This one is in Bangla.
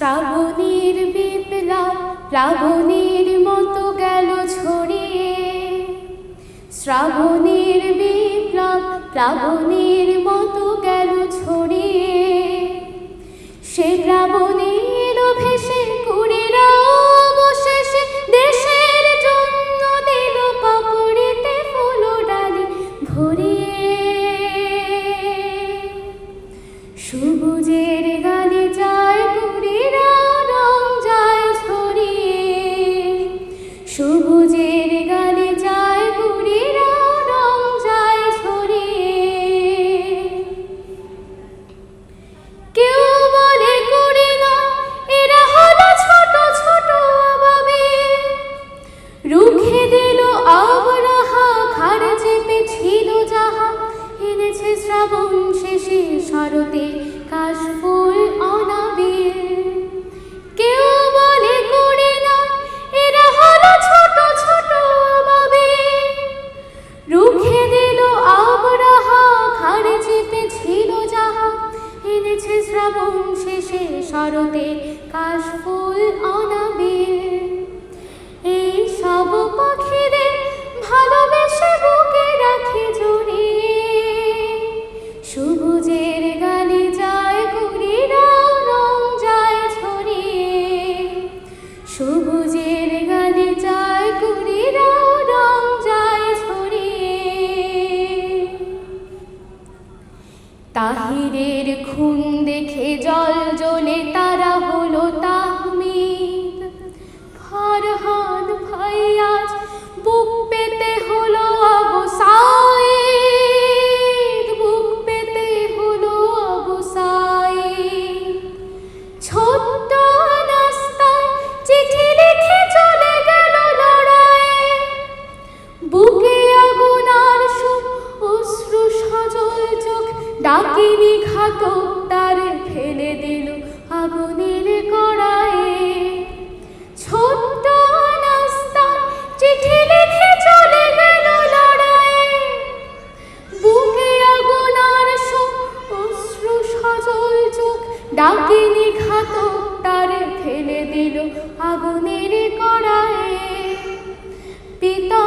শ্রাবণের বিপ্লব প্লাবনের মতো গেল ছড়িয়ে, শ্রাবণের বিপ্লব প্লাবনের মতো গেল ছড়িয়ে। সে প্লাবনের ভেসে কুড়িরা অবশেষে দেশের জন্য দিল পাপড়িতে ফুল ডালি ভরিয়ে। সবুজের গানে যায় কুড়িরা রং যায় ছড়িয়ে, সবুজের গানে যায় কুড়িরা রং যায় ছড়িয়ে। কেউ বলে কুড়ি না, এরা হলো ছোট ছোট আবাবিল, রুখে দিল আবরাহা ঘাড় চেপে ছিল যাহা, এনেছে শ্রাবণ শেষে শরতে কাশফুল অনাবিল। কেউ বলে কুড়ি না, এরা হলো ছোট ছোট আবাবিল, রুখে দিল আবরাহা ঘাড়ে চেপে ছিল যাহা, এনেছে শ্রাবণ শেষে শরতে কাশফুল অনাবিল। এই সব পাখিদের ভালোবেসে বুকে রাখি জড়িয়ে, সবুজের গানে যায় কুড়িরা রং যায় ছড়িয়ে, সবুজের গানে যায় কুড়িরা রং যায় ছড়িয়ে। তাহিরের খুন দেখে জল জ্বলে তারা হলো তাহমিদ, ফরহাদ ফাইয়াজ বুক পেতে হলো আবু সাঈদ, বুক পেতে হলো আবু সাঈদ। ছোট্ট নাস্তায় চিঠি লিখে চলে গেল লড়াই, বুকে আগুন আর সুখ অশ্রু সজল চোখ, ডাকিনি ঘাতক তার ফেলে দিল আগুনের কড়াইয়ে। ছোট্ট নাস্তায় চিঠি লিখে চলে গেল লড়াই, বুকে আগুন আর সুখ অশ্রু সজল চোখ, ডাকিনি ঘাতক তার ফেলে দিল আগুনের কড়াইয়ে। পিতা